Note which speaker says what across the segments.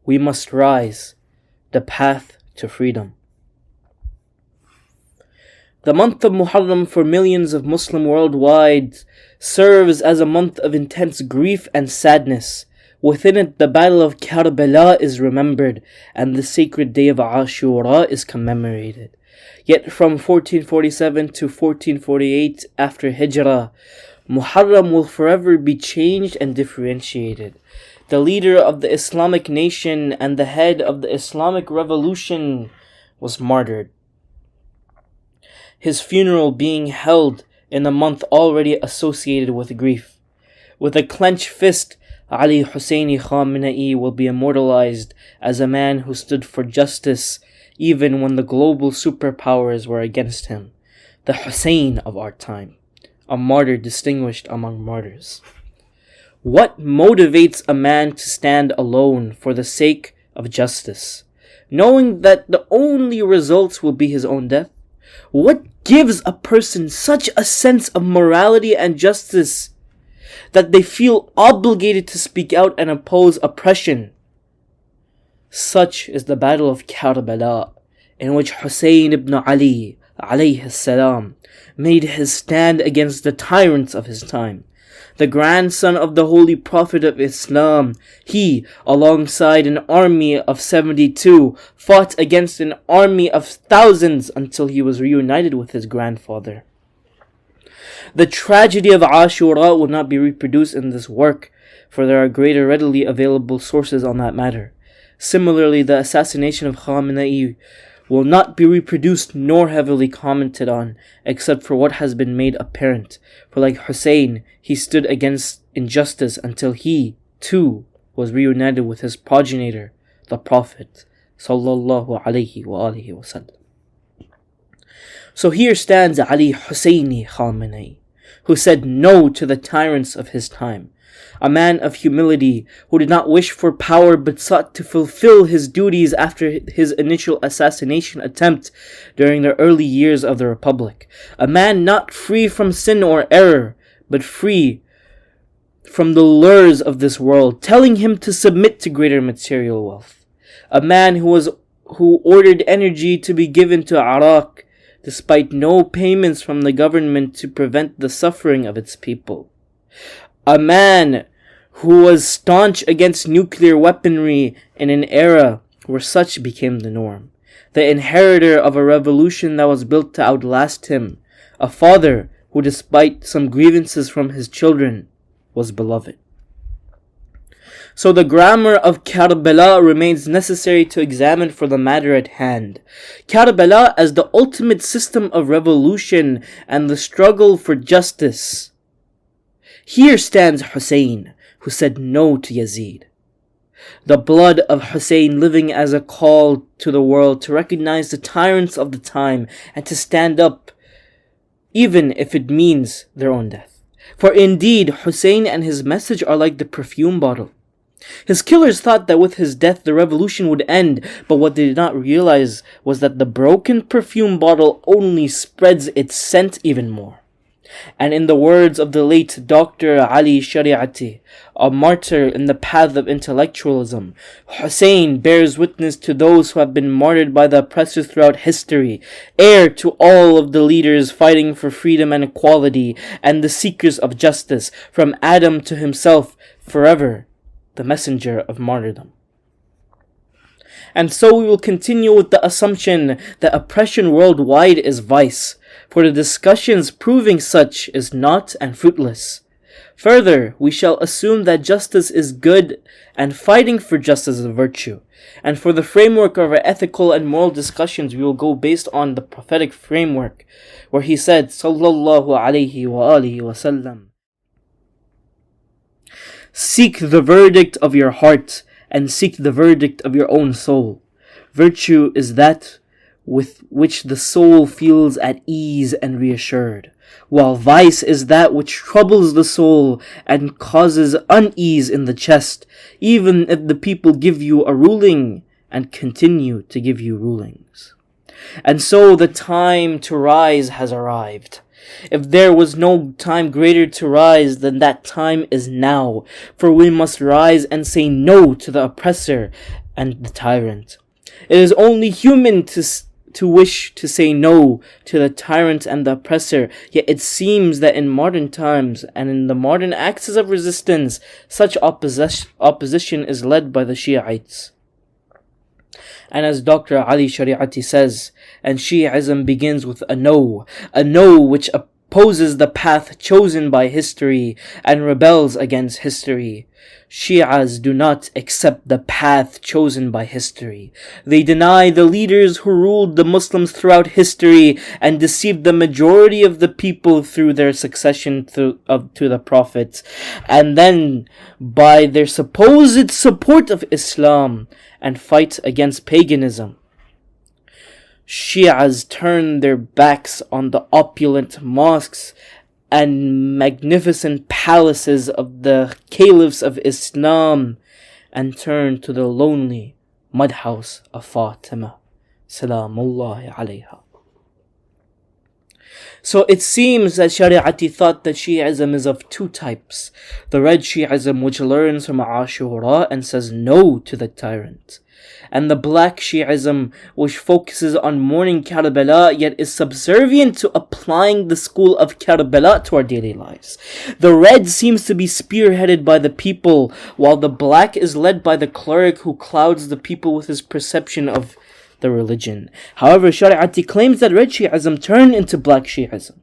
Speaker 1: We must rise, the path to freedom. The month of Muharram for millions of Muslims worldwide serves as a month of intense grief and sadness. Within it, the Battle of Karbala is remembered and the sacred day of Ashura is commemorated. Yet from 1447 to 1448 after Hijrah, Muharram will forever be changed and differentiated. The leader of the Islamic nation and the head of the Islamic Revolution was martyred. His funeral being held in a month already associated with grief. With a clenched fist, Ali Hosseini Khamenei will be immortalized as a man who stood for justice even when the global superpowers were against him. The Hussain of our time, a martyr distinguished among martyrs. What motivates a man to stand alone for the sake of justice, knowing that the only results will be his own death? What gives a person such a sense of morality and justice that they feel obligated to speak out and oppose oppression? Such is the Battle of Karbala, in which Hussain ibn Ali alayhi salam made his stand against the tyrants of his time. The grandson of the Holy Prophet of Islam, he, alongside an army of 72, fought against an army of thousands until he was reunited with his grandfather. The tragedy of Ashura will not be reproduced in this work, for there are greater readily available sources on that matter. Similarly, the assassination of Khamenei will not be reproduced nor heavily commented on, except for what has been made apparent. For like Hussein, he stood against injustice until he, too, was reunited with his progenitor, the Prophet sallallahu alaihi wasallam. So here stands Ali Hosseini Khamenei, who said no to the tyrants of his time. A man of humility who did not wish for power but sought to fulfill his duties after his initial assassination attempt during the early years of the Republic. A man not free from sin or error, but free from the lures of this world, telling him to submit to greater material wealth. A man who ordered energy to be given to Iraq, despite no payments from the government to prevent the suffering of its people. A man who was staunch against nuclear weaponry in an era where such became the norm. The inheritor of a revolution that was built to outlast him. A father who, despite some grievances from his children, was beloved. So the grammar of Karbala remains necessary to examine for the matter at hand. Karbala as the ultimate system of revolution and the struggle for justice. Here stands Hussein, who said no to Yazid. The blood of Hussein living as a call to the world to recognize the tyrants of the time and to stand up, even if it means their own death. For indeed, Hussein and his message are like the perfume bottle. His killers thought that with his death the revolution would end, but what they did not realize was that the broken perfume bottle only spreads its scent even more. And in the words of the late Dr. Ali Shariati, a martyr in the path of intellectualism, Hussein bears witness to those who have been martyred by the oppressors throughout history, heir to all of the leaders fighting for freedom and equality, and the seekers of justice, from Adam to himself, forever the messenger of martyrdom. And so we will continue with the assumption that oppression worldwide is vice, for the discussions proving such is not and fruitless. Further, we shall assume that justice is good and fighting for justice is a virtue. And for the framework of our ethical and moral discussions, we will go based on the prophetic framework, where he said, sallallahu alayhi wa alihi wa sallam, "Seek the verdict of your heart and seek the verdict of your own soul. Virtue is that with which the soul feels at ease and reassured, while vice is that which troubles the soul and causes unease in the chest, even if the people give you a ruling and continue to give you rulings." And so the time to rise has arrived. If there was no time greater to rise, then that time is now, for we must rise and say no to the oppressor and the tyrant. It is only human to wish to say no to the tyrant and the oppressor, yet it seems that in modern times and in the modern axis of resistance, such opposition is led by the Shiites. And as Dr. Ali Shariati says, and Shi'ism begins with a no which opposes the path chosen by history and rebels against history. Shi'as do not accept the path chosen by history. They deny the leaders who ruled the Muslims throughout history and deceived the majority of the people through their succession to the Prophet. And then, by their supposed support of Islam and fight against paganism, Shi'as turn their backs on the opulent mosques and magnificent palaces of the caliphs of Islam and turn to the lonely mud house of Fatima, Salamullahi alayha. So it seems that Shariati thought that Shi'ism is of two types. The Red Shi'ism, which learns from Ashura and says no to the tyrant, and the Black Shi'ism, which focuses on mourning Karbala yet is subservient to applying the school of Karbala to our daily lives. The Red seems to be spearheaded by the people, while the Black is led by the cleric who clouds the people with his perception of the religion. However, Shariati claims that Red Shi'ism turned into Black Shi'ism,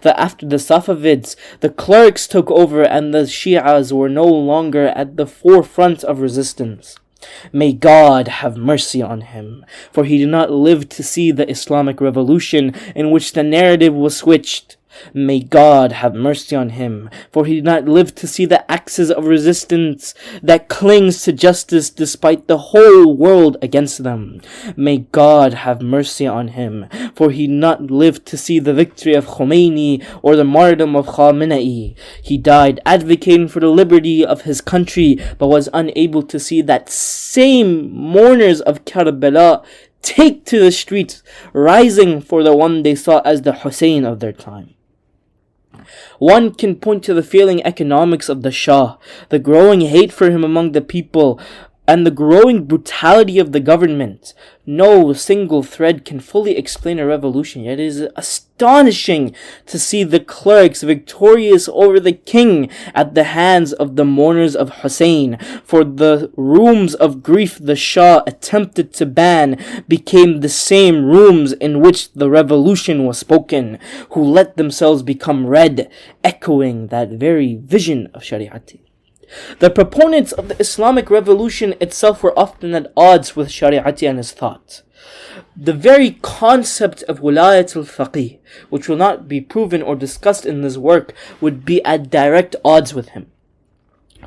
Speaker 1: that after the Safavids, the clerics took over and the Shi'as were no longer at the forefront of resistance. May God have mercy on him, for he did not live to see the Islamic Revolution in which the narrative was switched. May God have mercy on him, for he did not live to see the axis of resistance that clings to justice despite the whole world against them. May God have mercy on him, for he did not live to see the victory of Khomeini or the martyrdom of Khamenei. He died advocating for the liberty of his country, but was unable to see that same mourners of Karbala take to the streets, rising for the one they saw as the Hussain of their time. One can point to the failing economics of the Shah, the growing hate for him among the people, and the growing brutality of the government. No single thread can fully explain a revolution, yet it is astonishing to see the clerics victorious over the king at the hands of the mourners of Hussain. For the rooms of grief the Shah attempted to ban became the same rooms in which the revolution was spoken, who let themselves become red, echoing that very vision of Shariati. The proponents of the Islamic Revolution itself were often at odds with Shariati and his thought. The very concept of wilayat al-faqih, which will not be proven or discussed in this work, would be at direct odds with him.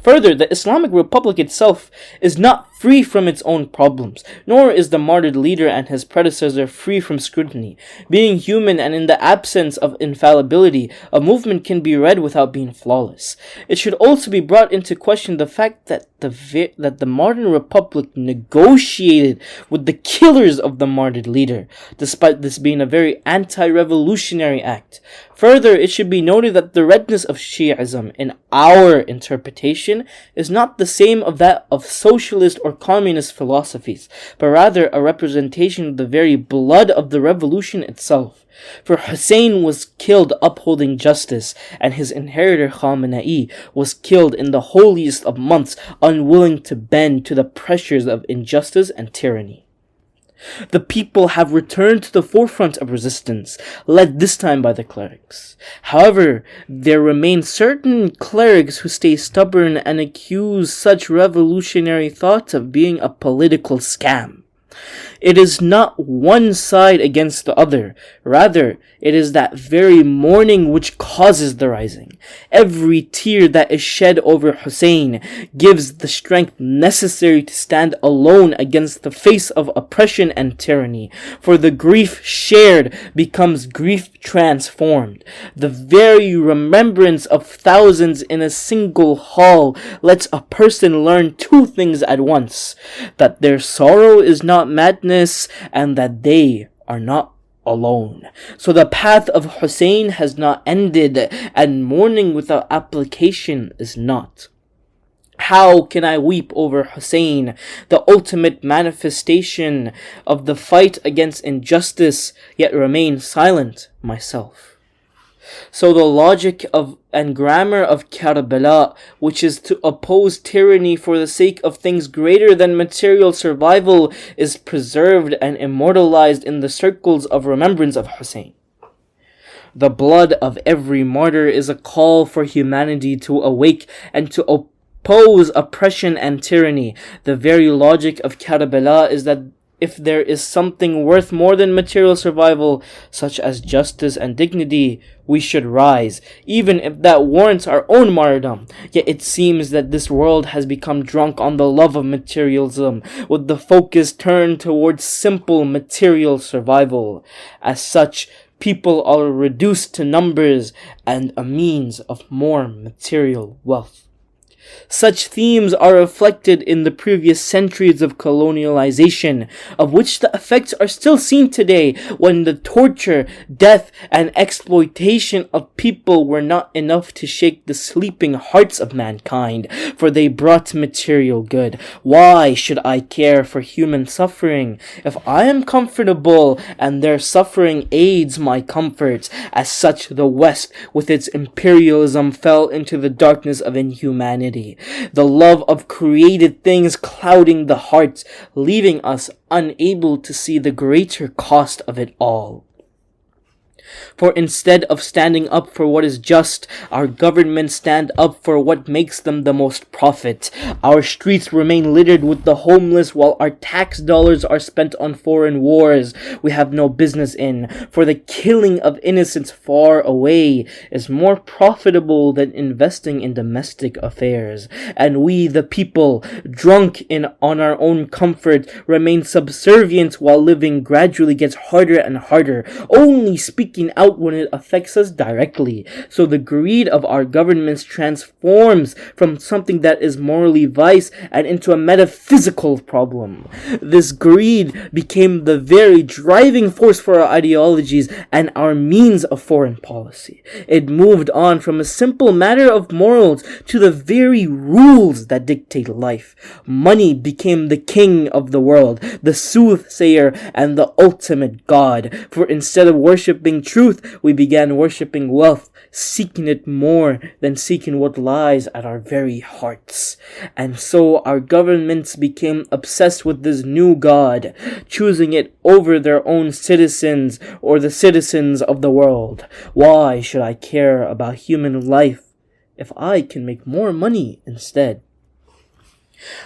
Speaker 1: Further, the Islamic Republic itself is not free from its own problems, nor is the martyred leader and his predecessor free from scrutiny. Being human and in the absence of infallibility, a movement can be read without being flawless. It should also be brought into question the fact that the modern republic negotiated with the killers of the martyred leader, despite this being a very anti-revolutionary act. Further, it should be noted that the redness of Shi'ism, in our interpretation, is not the same of that of socialist or communist philosophies, but rather a representation of the very blood of the revolution itself. For Hussain was killed upholding justice, and his inheritor Khamenei was killed in the holiest of months, unwilling to bend to the pressures of injustice and tyranny. The people have returned to the forefront of resistance, led this time by the clerics. However, there remain certain clerics who stay stubborn and accuse such revolutionary thoughts of being a political scam. It is not one side against the other. Rather, it is that very mourning which causes the rising. Every tear that is shed over Hussain gives the strength necessary to stand alone against the face of oppression and tyranny. For the grief shared becomes grief transformed. The very remembrance of thousands in a single hall lets a person learn two things at once: that their sorrow is not madness, and that they are not alone. So the path of Hussein has not ended, and mourning without application is not. How can I weep over Hussein, the ultimate manifestation of the fight against injustice, yet remain silent myself? So the logic of and grammar of Karbala, which is to oppose tyranny for the sake of things greater than material survival, is preserved and immortalized in the circles of remembrance of Hussein. The blood of every martyr is a call for humanity to awake and to oppose oppression and tyranny. The very logic of Karbala is that if there is something worth more than material survival, such as justice and dignity, we should rise, even if that warrants our own martyrdom. Yet it seems that this world has become drunk on the love of materialism, with the focus turned towards simple material survival. As such, people are reduced to numbers and a means of more material wealth. Such themes are reflected in the previous centuries of colonialization, of which the effects are still seen today, when the torture, death, and exploitation of people were not enough to shake the sleeping hearts of mankind, for they brought material good. Why should I care for human suffering if I am comfortable and their suffering aids my comfort? As such, the West, with its imperialism, fell into the darkness of inhumanity. The love of created things clouding the heart, leaving us unable to see the greater cost of it all. For instead of standing up for what is just, our governments stand up for what makes them the most profit. Our streets remain littered with the homeless while our tax dollars are spent on foreign wars we have no business in. For the killing of innocents far away is more profitable than investing in domestic affairs. And we, the people, drunk on our own comfort, remain subservient while living gradually gets harder and harder, only speaking out when it affects us directly. So the greed of our governments transforms from something that is morally vice and into a metaphysical problem. This greed became the very driving force for our ideologies and our means of foreign policy. It moved on from a simple matter of morals to the very rules that dictate life. Money became the king of the world, the soothsayer, and the ultimate god. For instead of worshipping truth, we began worshipping wealth, seeking it more than seeking what lies at our very hearts. And so our governments became obsessed with this new god, choosing it over their own citizens or the citizens of the world. Why should I care about human life if I can make more money instead?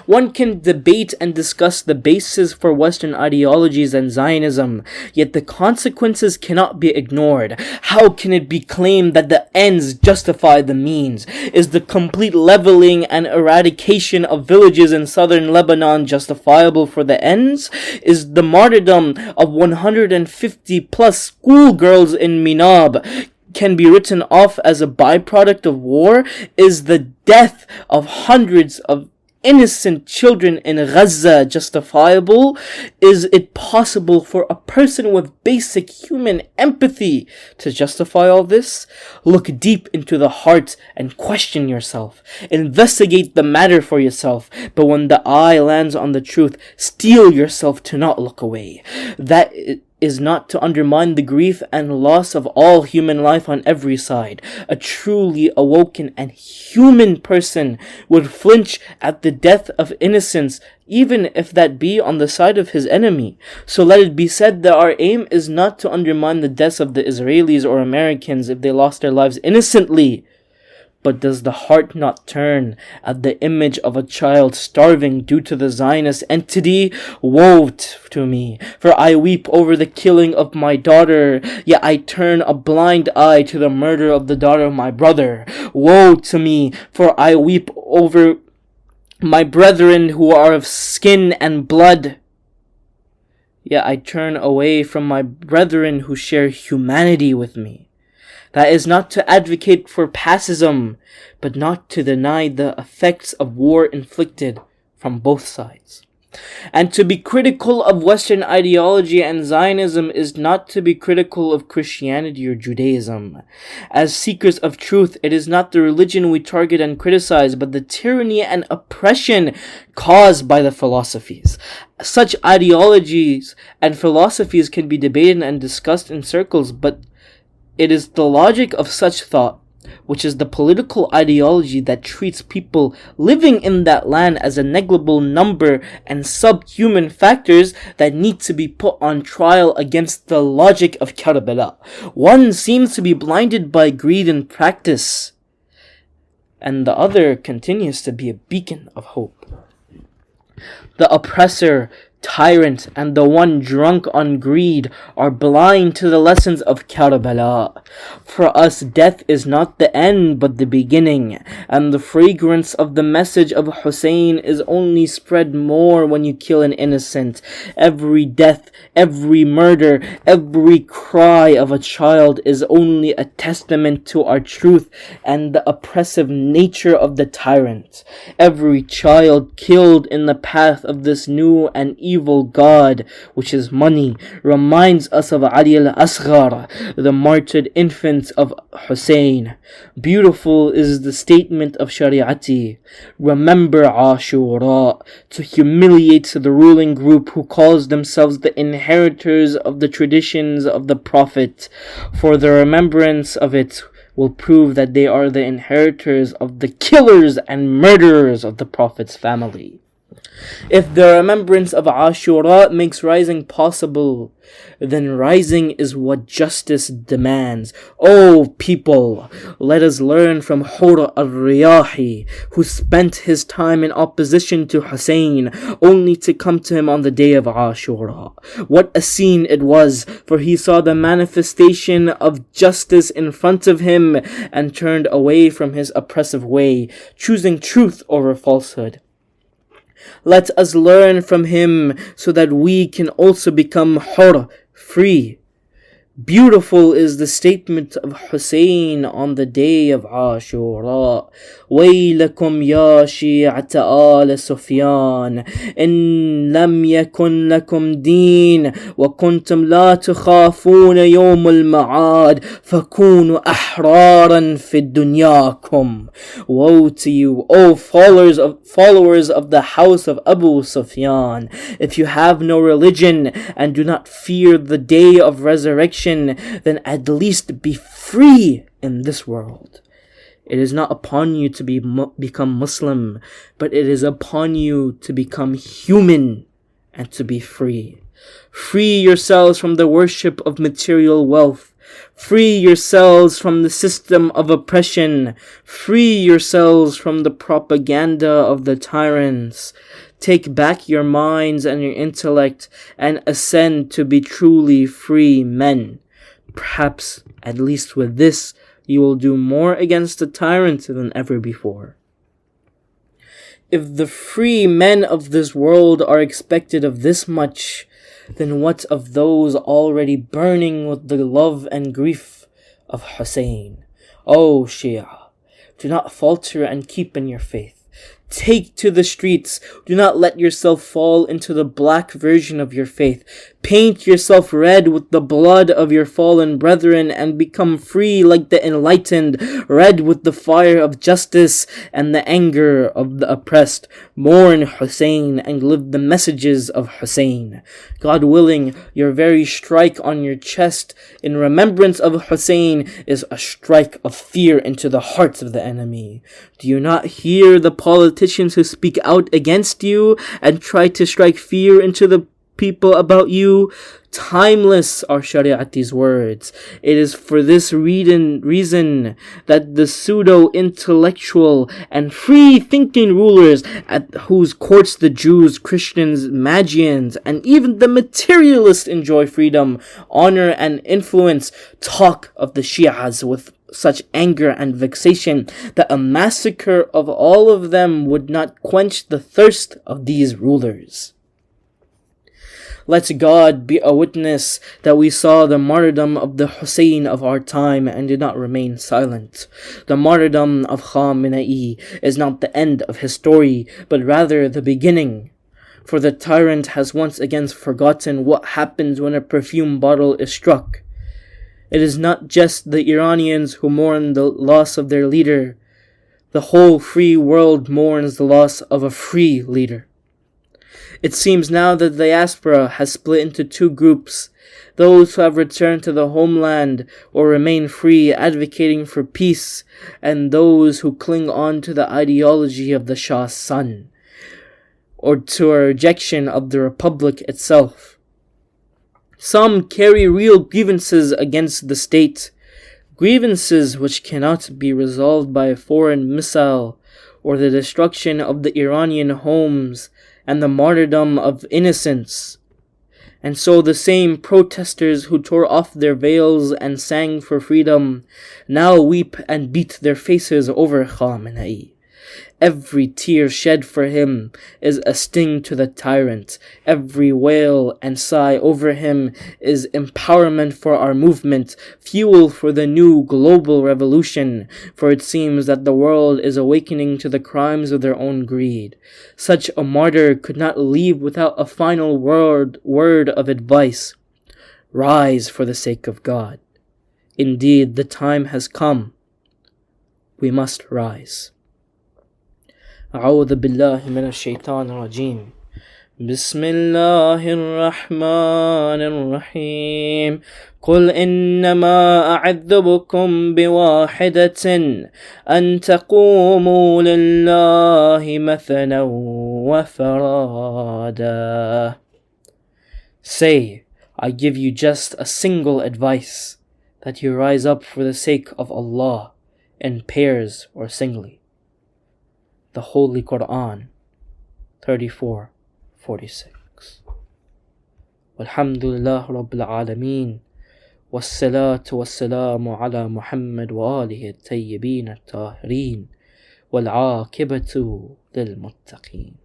Speaker 1: One can debate and discuss the basis for Western ideologies and Zionism, yet the consequences cannot be ignored. How can it be claimed that the ends justify the means? Is the complete leveling and eradication of villages in southern Lebanon justifiable for the ends? Is the martyrdom of 150 plus schoolgirls in Minab can be written off as a byproduct of war? Is the death of hundreds of innocent children in Gaza justifiable? Is it possible for a person with basic human empathy to justify all this? Look deep into the heart and question yourself. Investigate the matter for yourself. But when the eye lands on the truth, steel yourself to not look away. That is not to undermine the grief and loss of all human life on every side. A truly awoken and human person would flinch at the death of innocents, even if that be on the side of his enemy. So let it be said that our aim is not to undermine the deaths of the Israelis or Americans if they lost their lives innocently. But does the heart not turn at the image of a child starving due to the Zionist entity? Woe to me, for I weep over the killing of my daughter, yet I turn a blind eye to the murder of the daughter of my brother. Woe to me, for I weep over my brethren who are of skin and blood, yet I turn away from my brethren who share humanity with me. That is not to advocate for pacifism, but not to deny the effects of war inflicted from both sides. And to be critical of Western ideology and Zionism is not to be critical of Christianity or Judaism. As seekers of truth, it is not the religion we target and criticize, but the tyranny and oppression caused by the philosophies. Such ideologies and philosophies can be debated and discussed in circles, but it is the logic of such thought, which is the political ideology that treats people living in that land as a negligible number and subhuman factors that need to be put on trial against the logic of Karbala. One seems to be blinded by greed and practice, and the other continues to be a beacon of hope. The oppressor, tyrant, and the one drunk on greed are blind to the lessons of Karbala. For us, death is not the end but the beginning, and the fragrance of the message of Hussain is only spread more when you kill an innocent. Every death, every murder, every cry of a child is only a testament to our truth and the oppressive nature of the tyrant. Every child killed in the path of this new and evil god, which is money, reminds us of Ali al-Asghar, the martyred infant of Hussain. Beautiful is the statement of Shariati, remember Ashura, to humiliate the ruling group who calls themselves the inheritors of the traditions of the Prophet, for the remembrance of it will prove that they are the inheritors of the killers and murderers of the Prophet's family. If the remembrance of Ashura makes rising possible, then rising is what justice demands. O people, let us learn from Hur al-Riyahi, who spent his time in opposition to Hussain, only to come to him on the day of Ashura. What a scene it was, for he saw the manifestation of justice in front of him and turned away from his oppressive way, choosing truth over falsehood. Let us learn from him so that we can also become hur, free. Beautiful is the statement of Hussain on the day of Ashura. وَيْلَكُمْ يَا شِيعَةَ آلَ سُفْيَانَ إِنْ لَمْ يَكُنْ لَكُمْ دِينٌ وَكُنْتُمْ لَا تُخَافُونَ يَوْمَ الْمَعَادِ فَكُونُوا أَحْرَارًا فِي دُنْيَاكُمْ. Woe to you, O followers of the house of Abu Sufyan! If you have no religion and do not fear the day of resurrection, then at least be free in this world. It is not upon you to become Muslim, but it is upon you to become human and to be free. Free yourselves from the worship of material wealth. Free yourselves from the system of oppression. Free yourselves from the propaganda of the tyrants. Take back your minds and your intellect and ascend to be truly free men. Perhaps, at least with this, you will do more against the tyrant than ever before. If the free men of this world are expected of this much, then what of those already burning with the love and grief of Hussain? O Shia, do not falter and keep in your faith. Take to the streets. Do not let yourself fall into the black version of your faith. Paint yourself red with the blood of your fallen brethren and become free like the enlightened, red with the fire of justice and the anger of the oppressed. Mourn Hussain and live the messages of Hussain. God willing, your very strike on your chest in remembrance of Hussain is a strike of fear into the hearts of the enemy. Do you not hear the politicians who speak out against you and try to strike fear into the people about you? Timeless are Shariati's words. It is for this reason that the pseudo-intellectual and free-thinking rulers at whose courts the Jews, Christians, Magians, and even the materialists enjoy freedom, honor, and influence talk of the Shias with such anger and vexation that a massacre of all of them would not quench the thirst of these rulers. Let God be a witness that we saw the martyrdom of the Hussein of our time and did not remain silent. The martyrdom of Khamenei is not the end of his story, but rather the beginning. For the tyrant has once again forgotten what happens when a perfume bottle is struck. It is not just the Iranians who mourn the loss of their leader. The whole free world mourns the loss of a free leader. It seems now that the diaspora has split into two groups: those who have returned to the homeland or remain free, advocating for peace, and those who cling on to the ideology of the Shah's son, or to a rejection of the Republic itself. Some carry real grievances against the state, grievances which cannot be resolved by a foreign missile or the destruction of the Iranian homes and the martyrdom of innocents. And so the same protesters who tore off their veils and sang for freedom now weep and beat their faces over Khamenei. Every tear shed for him is a sting to the tyrant. Every wail and sigh over him is empowerment for our movement, fuel for the new global revolution, for it seems that the world is awakening to the crimes of their own greed. Such a martyr could not leave without a final word of advice. Rise for the sake of God. Indeed, the time has come. We must rise. أعوذ بالله من الشيطان الرجيم. بسم الله الرحمن الرحيم. قل إنما أعذبكم بواحدة أن تقوموا لله مثلا وفرادا. Say, I give you just a single advice, that you rise up for the sake of Allah in pairs or singly. The Holy Quran 34:46. Walhamdulillah Rabbil Alameen. Wassalatu wassalamu ala Muhammad wa alihi at-tayyibin at-tahirin. Wal aqibatu lil muttaqeen.